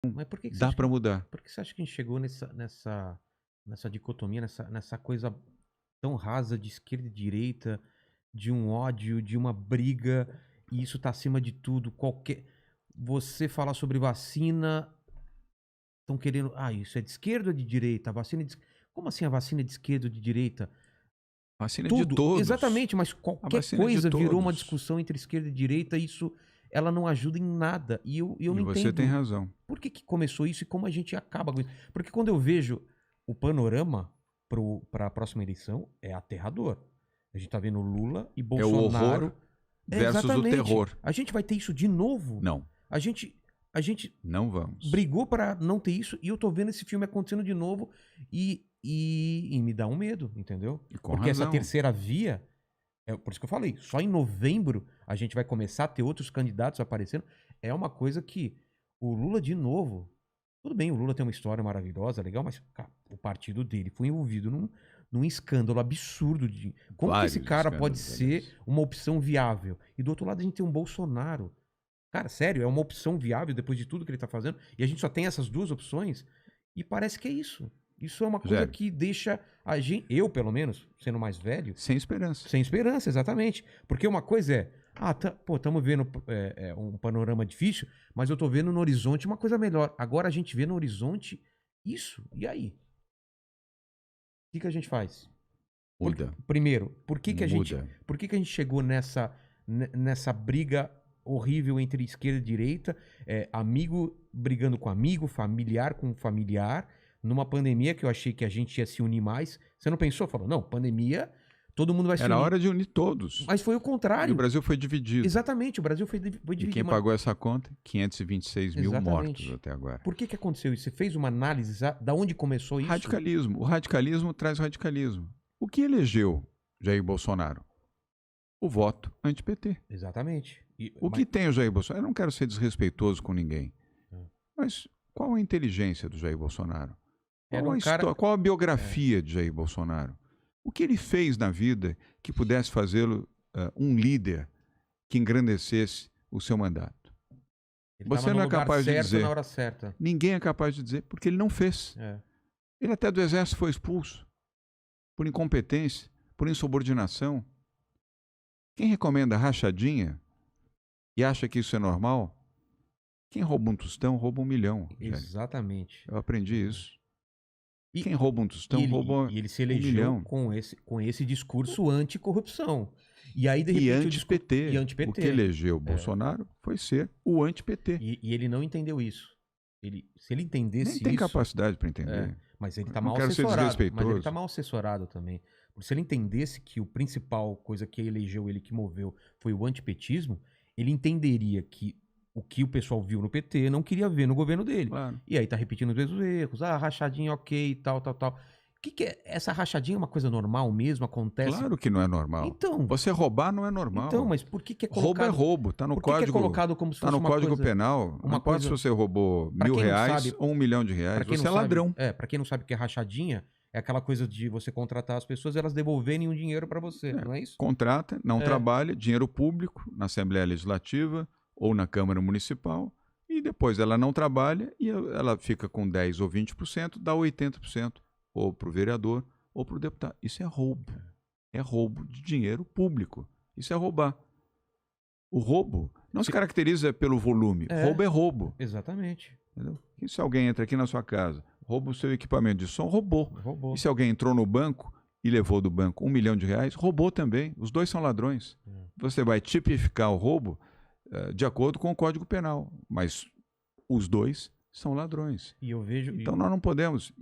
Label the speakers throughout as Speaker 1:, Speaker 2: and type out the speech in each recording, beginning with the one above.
Speaker 1: Mas por que você
Speaker 2: Dá
Speaker 1: acha
Speaker 2: para mudar.
Speaker 1: por que você acha que a gente chegou nessa dicotomia, nessa coisa tão rasa de esquerda e direita, de um ódio, de uma briga, e isso tá acima de tudo, qualquer você falar sobre vacina, estão querendo: "Ah, isso é de esquerda ou de direita? A vacina é de es" Como assim a vacina é de esquerda ou de direita?
Speaker 2: Vacina de
Speaker 1: Tudo,
Speaker 2: todos.
Speaker 1: exatamente, mas
Speaker 2: A
Speaker 1: qualquer
Speaker 2: vacina é de
Speaker 1: coisa virou uma
Speaker 2: todos.
Speaker 1: discussão entre esquerda e direita, isso ela não ajuda em nada. E eu
Speaker 2: E
Speaker 1: não
Speaker 2: você tem
Speaker 1: entendo
Speaker 2: razão.
Speaker 1: por que que começou isso e como a gente acaba com isso. Porque quando eu vejo o panorama para a próxima eleição, é aterrador. A gente tá vendo Lula e
Speaker 2: É o horror
Speaker 1: Bolsonaro. É,
Speaker 2: versus o
Speaker 1: exatamente.
Speaker 2: terror.
Speaker 1: A gente vai ter isso de novo.
Speaker 2: Não,
Speaker 1: A gente, a gente
Speaker 2: não vamos.
Speaker 1: brigou para não ter isso e eu tô vendo esse filme acontecendo de novo e me dá um medo, entendeu?
Speaker 2: E com
Speaker 1: Porque essa
Speaker 2: razão.
Speaker 1: terceira via, é por isso que eu falei, só em novembro a gente vai começar a ter outros candidatos aparecendo. É uma coisa que o Lula de novo, tudo bem, o Lula tem uma história maravilhosa, legal, mas cara, o partido dele foi envolvido num escândalo absurdo de como que esse
Speaker 2: Vários
Speaker 1: cara pode
Speaker 2: escândalos,
Speaker 1: ser
Speaker 2: aliás.
Speaker 1: uma opção viável? E do outro lado a gente tem um Bolsonaro. Cara, sério, é uma opção viável depois de tudo que ele tá fazendo. E a gente só tem essas duas opções. E parece que é isso. Isso é uma coisa
Speaker 2: Rogério,
Speaker 1: que deixa a gente, eu pelo menos, sendo mais velho,
Speaker 2: sem esperança.
Speaker 1: sem esperança, exatamente. Porque uma coisa é, pô, estamos vendo um panorama difícil, mas eu tô vendo no horizonte uma coisa melhor. Agora a gente vê no horizonte isso. E aí? O que que a gente faz?
Speaker 2: Muda.
Speaker 1: Primeiro,
Speaker 2: Muda.
Speaker 1: por que que a gente chegou nessa briga horrível entre esquerda e direita, amigo brigando com amigo, familiar com familiar, numa pandemia que eu achei que a gente ia se unir mais. Você não pensou? Falou, não, pandemia, todo mundo vai se
Speaker 2: Era
Speaker 1: unir.
Speaker 2: hora de unir todos.
Speaker 1: Mas foi o
Speaker 2: E o
Speaker 1: contrário.
Speaker 2: Brasil foi dividido.
Speaker 1: Exatamente, o Brasil foi
Speaker 2: E
Speaker 1: dividido.
Speaker 2: quem pagou essa conta? 526 mil mortos
Speaker 1: Exatamente.
Speaker 2: até agora.
Speaker 1: Por que que aconteceu isso? Você fez uma análise da onde começou isso?
Speaker 2: Radicalismo. O radicalismo traz radicalismo. O que elegeu Jair Bolsonaro? O voto anti-PT.
Speaker 1: Exatamente.
Speaker 2: O que tem o Jair Bolsonaro? Eu não quero ser desrespeitoso com ninguém.
Speaker 1: É.
Speaker 2: Mas qual a inteligência do Jair Bolsonaro?
Speaker 1: Era
Speaker 2: Qual
Speaker 1: um
Speaker 2: a
Speaker 1: cara.
Speaker 2: história, qual a biografia de Jair Bolsonaro? O que ele fez na vida que pudesse fazê-lo um líder que engrandecesse o seu mandato?
Speaker 1: Ele tava
Speaker 2: Você
Speaker 1: no
Speaker 2: não é
Speaker 1: lugar
Speaker 2: capaz de
Speaker 1: certo na
Speaker 2: dizer.
Speaker 1: hora certa.
Speaker 2: Ninguém é capaz de dizer, porque ele não fez.
Speaker 1: É.
Speaker 2: Ele até do exército foi expulso por incompetência, por insubordinação. Quem recomenda rachadinha e acha que isso é normal, quem rouba um tostão rouba 1 milhão. Rogério.
Speaker 1: Exatamente.
Speaker 2: Eu aprendi isso.
Speaker 1: E,
Speaker 2: Quem rouba um tostão rouba
Speaker 1: e ele se
Speaker 2: 1
Speaker 1: elegeu
Speaker 2: milhão.
Speaker 1: com esse discurso anticorrupção. E aí, de
Speaker 2: E
Speaker 1: repente,
Speaker 2: anti-PT.
Speaker 1: E
Speaker 2: O
Speaker 1: anti-PT.
Speaker 2: que elegeu Bolsonaro foi ser o anti-PT.
Speaker 1: E ele não entendeu isso. Se ele entendesse
Speaker 2: Nem tem
Speaker 1: isso.
Speaker 2: capacidade para entender.
Speaker 1: Mas ele tá
Speaker 2: Não
Speaker 1: mal
Speaker 2: quero ser
Speaker 1: assessorado. Mas ele
Speaker 2: desrespeitoso.
Speaker 1: tá mal assessorado também. Porque se ele entendesse que o principal coisa que elegeu ele, que moveu, foi o antipetismo, ele entenderia que o pessoal viu no PT não queria ver no governo dele.
Speaker 2: Claro.
Speaker 1: E aí tá repetindo os mesmos erros. Rachadinha ok, tal, tal, tal. O que é? Essa rachadinha é uma coisa normal mesmo? Acontece?
Speaker 2: Claro que não é normal.
Speaker 1: Então.
Speaker 2: Você roubar não é normal.
Speaker 1: Então, mas por que é
Speaker 2: Roubo
Speaker 1: colocado...
Speaker 2: é roubo. Está no
Speaker 1: Por que
Speaker 2: código.
Speaker 1: é colocado como se
Speaker 2: Está
Speaker 1: fosse
Speaker 2: no
Speaker 1: uma
Speaker 2: Código
Speaker 1: coisa...
Speaker 2: Penal. Não importa se você roubou
Speaker 1: Pra quem não
Speaker 2: R$ 1.000
Speaker 1: sabe-
Speaker 2: ou R$ 1 milhão.
Speaker 1: Pra quem
Speaker 2: Você
Speaker 1: não
Speaker 2: é
Speaker 1: sabe-
Speaker 2: ladrão.
Speaker 1: Pra quem não sabe o que é rachadinha, é aquela coisa de você contratar as pessoas e elas devolverem um dinheiro pra você, não é isso?
Speaker 2: Contrata, não trabalha, dinheiro público na Assembleia Legislativa ou na Câmara Municipal, e depois ela não trabalha e ela fica com 10% ou 20%, dá 80% ou para o vereador ou para o deputado. Isso é roubo. É roubo de dinheiro público. Isso é roubar. O roubo não se caracteriza pelo volume. Roubo é roubo.
Speaker 1: Exatamente.
Speaker 2: Entendeu? E se alguém entra aqui na sua casa, rouba o seu equipamento de som, roubou.
Speaker 1: Roubou.
Speaker 2: E se alguém entrou no banco e levou do banco R$ 1 milhão, roubou também. Os dois são ladrões. Você vai tipificar o roubo de acordo com o Código Penal, mas os dois são ladrões.
Speaker 1: E eu vejo...
Speaker 2: Então nós não podemos.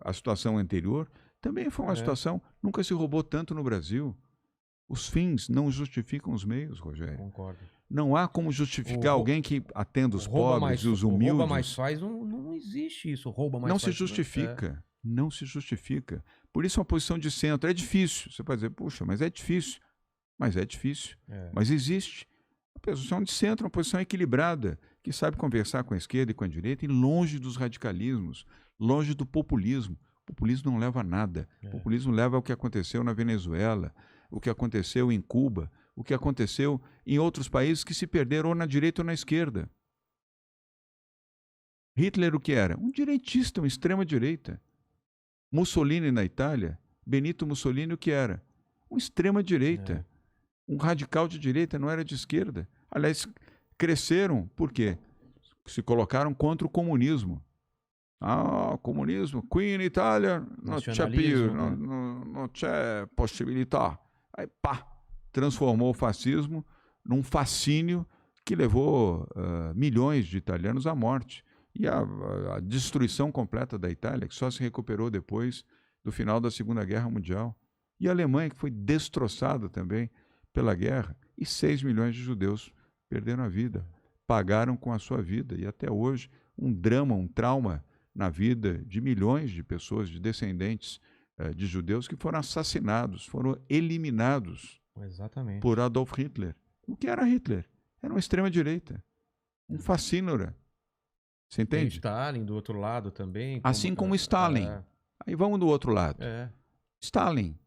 Speaker 2: A situação anterior também foi uma situação... Nunca se roubou tanto no Brasil. Os fins não justificam os meios, Rogério.
Speaker 1: Concordo.
Speaker 2: Não há como justificar alguém que atenda os pobres e os humildes.
Speaker 1: Rouba mais faz, não existe isso. Rouba mais
Speaker 2: não
Speaker 1: faz.
Speaker 2: Se justifica. Não se justifica. Por isso, uma posição de centro é difícil. Você pode dizer, puxa, mas é difícil. Mas é difícil. Mas existe. A posição de centro é uma posição equilibrada, que sabe conversar com a esquerda e com a direita, e longe dos radicalismos, longe do populismo. O populismo não leva a nada. O populismo leva ao que aconteceu na Venezuela, o que aconteceu em Cuba, o que aconteceu em outros países que se perderam ou na direita ou na esquerda. Hitler o que era? Um direitista, uma extrema-direita. Mussolini na Itália, Benito Mussolini o que era? Um extrema-direita. Um radical de direita, não era de esquerda. Aliás, cresceram, por quê? Se colocaram contra o comunismo. Ah, comunismo, qui in Italia non c'è possibilità. Aí, pá, transformou o fascismo num fascínio que levou milhões de italianos à morte. E a destruição completa da Itália, que só se recuperou depois do final da Segunda Guerra Mundial. E a Alemanha, que foi destroçada também pela guerra. E 6 milhões de judeus perderam a vida, pagaram com a sua vida. E até hoje, um drama, um trauma na vida de milhões de pessoas, de descendentes de judeus que foram assassinados, foram eliminados por Adolf Hitler. O que era Hitler? Era uma extrema-direita, um fascínora. Você entende?
Speaker 1: Tem Stalin do outro lado também.
Speaker 2: Assim como Stalin. Aí vamos do outro lado. Stalin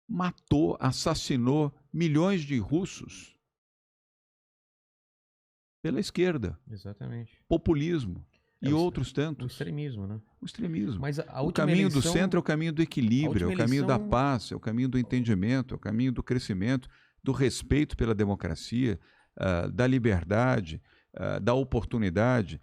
Speaker 2: matou, assassinou milhões de russos pela esquerda.
Speaker 1: Exatamente.
Speaker 2: Populismo. E outros tantos.
Speaker 1: O extremismo, né?
Speaker 2: O extremismo.
Speaker 1: Mas
Speaker 2: o caminho do centro é o caminho do equilíbrio, é o caminho da paz, é o caminho do entendimento, é o caminho do crescimento, do respeito pela democracia, da liberdade, da oportunidade,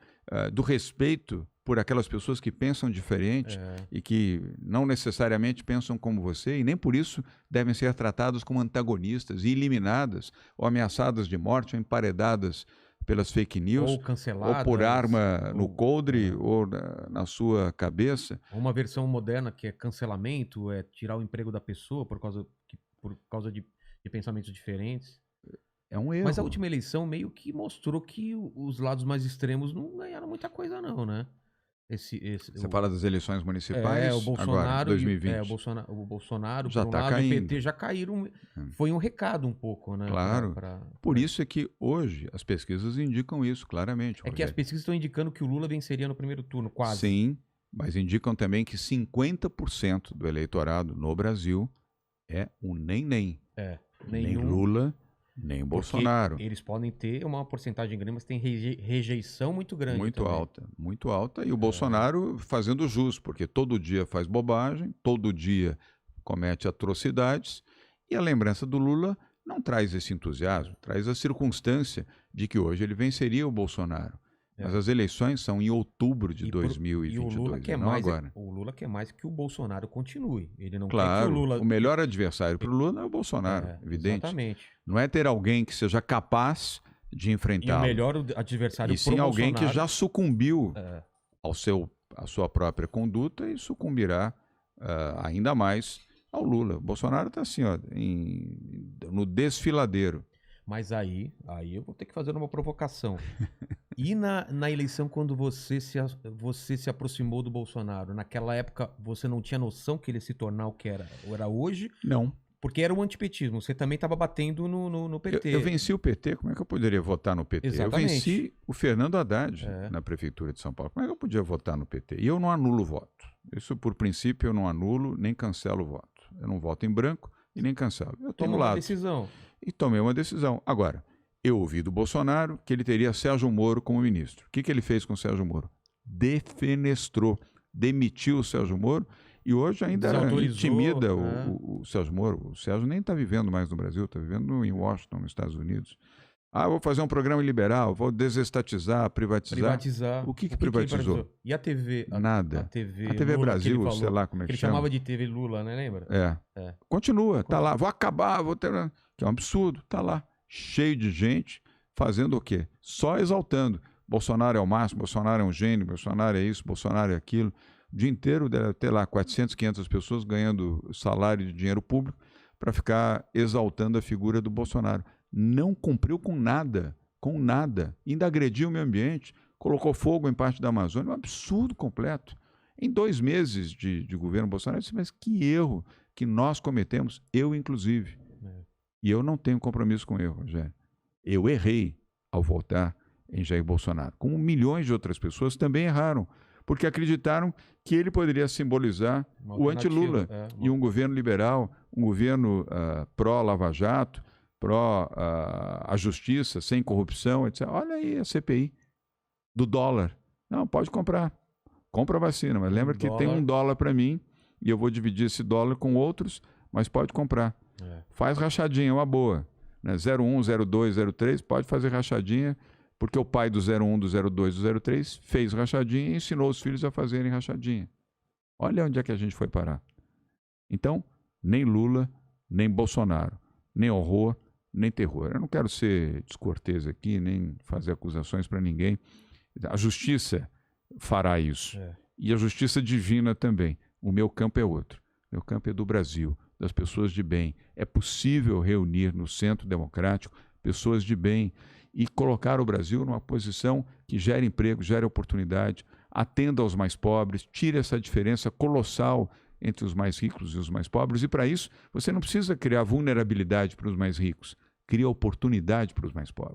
Speaker 2: do respeito por aquelas pessoas que pensam diferente e que não necessariamente pensam como você e nem por isso devem ser tratados como antagonistas e eliminadas ou ameaçadas de morte ou emparedadas pelas fake news,
Speaker 1: ou canceladas,
Speaker 2: ou por arma no coldre ou na sua cabeça.
Speaker 1: Uma versão moderna que é cancelamento, é tirar o emprego da pessoa por causa de pensamentos diferentes.
Speaker 2: É um erro.
Speaker 1: Mas a última eleição meio que mostrou que os lados mais extremos não ganharam muita coisa não, né?
Speaker 2: Você fala das eleições municipais
Speaker 1: o Bolsonaro,
Speaker 2: agora, 2020.
Speaker 1: O Bolsonaro,
Speaker 2: já
Speaker 1: por um lado, o PT já caíram. Foi um recado um pouco, né?
Speaker 2: Claro. Por isso é que hoje as pesquisas indicam isso claramente.
Speaker 1: É que as pesquisas estão indicando que o Lula venceria no primeiro turno, quase.
Speaker 2: Sim, mas indicam também que 50% do eleitorado no Brasil é um nem. Nem Lula, nem Bolsonaro.
Speaker 1: Eles podem ter uma porcentagem grande, mas tem rejeição muito grande.
Speaker 2: Muito alta. E o Bolsonaro fazendo jus, porque todo dia faz bobagem, todo dia comete atrocidades. E a lembrança do Lula não traz esse entusiasmo, traz a circunstância de que hoje ele venceria o Bolsonaro. Mas as eleições são em outubro de 2022,
Speaker 1: e o Lula quer
Speaker 2: não
Speaker 1: mais,
Speaker 2: agora.
Speaker 1: O Lula quer mais que o Bolsonaro continue. Ele não quer
Speaker 2: que
Speaker 1: o Lula...
Speaker 2: o melhor adversário para o Lula é o Bolsonaro, evidente.
Speaker 1: Exatamente.
Speaker 2: Não é ter alguém que seja capaz de enfrentá-lo.
Speaker 1: E o melhor adversário
Speaker 2: e sim alguém que já sucumbiu à sua própria conduta e sucumbirá ainda mais ao Lula. O Bolsonaro está assim, ó, no desfiladeiro.
Speaker 1: Mas aí eu vou ter que fazer uma provocação. E na eleição, quando você se aproximou do Bolsonaro, naquela época você não tinha noção que ele ia se tornar o que era hoje?
Speaker 2: Não.
Speaker 1: Porque era o antipetismo. Você também estava batendo no PT.
Speaker 2: Eu venci o PT, como é que eu poderia votar no PT?
Speaker 1: Exatamente.
Speaker 2: Eu venci o Fernando Haddad na Prefeitura de São Paulo. Como é que eu podia votar no PT? E eu não anulo o voto. Isso, por princípio, eu não anulo nem cancelo o voto. Eu não voto em branco e nem cancelo. Eu tomo lado.
Speaker 1: Decisão.
Speaker 2: E tomei uma decisão. Agora, eu ouvi do Bolsonaro que ele teria Sérgio Moro como ministro. O que ele fez com o Sérgio Moro? Defenestrou, demitiu o Sérgio Moro e hoje ainda intimida o Sérgio Moro. O Sérgio nem está vivendo mais no Brasil, está vivendo em Washington, nos Estados Unidos. Vou fazer um programa liberal, vou desestatizar, privatizar. O que privatizou?
Speaker 1: E a TV?
Speaker 2: Nada.
Speaker 1: A TV
Speaker 2: Lula, Brasil, sei lá como é que
Speaker 1: ele
Speaker 2: chama.
Speaker 1: Ele chamava de TV Lula, né? Lembra?
Speaker 2: Continua, tá lá. Vou acabar, vou ter... Que é um absurdo, tá lá. Cheio de gente fazendo o quê? Só exaltando. Bolsonaro é o máximo, Bolsonaro é um gênio, Bolsonaro é isso, Bolsonaro é aquilo. O dia inteiro deve ter lá 400, 500 pessoas ganhando salário de dinheiro público para ficar exaltando a figura do Bolsonaro. Não cumpriu com nada, ainda agrediu o meio ambiente, colocou fogo em parte da Amazônia, um absurdo completo. Em 2 meses de governo Bolsonaro, eu disse, mas que erro que nós cometemos, eu inclusive. E eu não tenho compromisso com erro, Rogério. Eu errei ao votar em Jair Bolsonaro, como milhões de outras pessoas também erraram, porque acreditaram que ele poderia simbolizar o anti-Lula e um governo liberal, um governo pró-Lava Jato, pró a justiça, sem corrupção, etc. Olha aí a CPI do dólar. Não, pode comprar. Compra a vacina, mas lembra que tem $1 para mim e eu vou dividir esse dólar com outros, mas pode comprar. Faz rachadinha, uma boa. Né? 01, 02, 03, pode fazer rachadinha, porque o pai do 01, do 02, do 03 fez rachadinha e ensinou os filhos a fazerem rachadinha. Olha onde é que a gente foi parar. Então, nem Lula, nem Bolsonaro, nem horror, nem terror. Eu não quero ser descortês aqui, nem fazer acusações para ninguém. A justiça fará isso. E a justiça divina também. O meu campo é outro. O meu campo é do Brasil, das pessoas de bem. É possível reunir no Centro Democrático pessoas de bem e colocar o Brasil numa posição que gere emprego, gere oportunidade, atenda aos mais pobres, tire essa diferença colossal entre os mais ricos e os mais pobres. E para isso, você não precisa criar vulnerabilidade para os mais ricos, cria oportunidade para os mais pobres.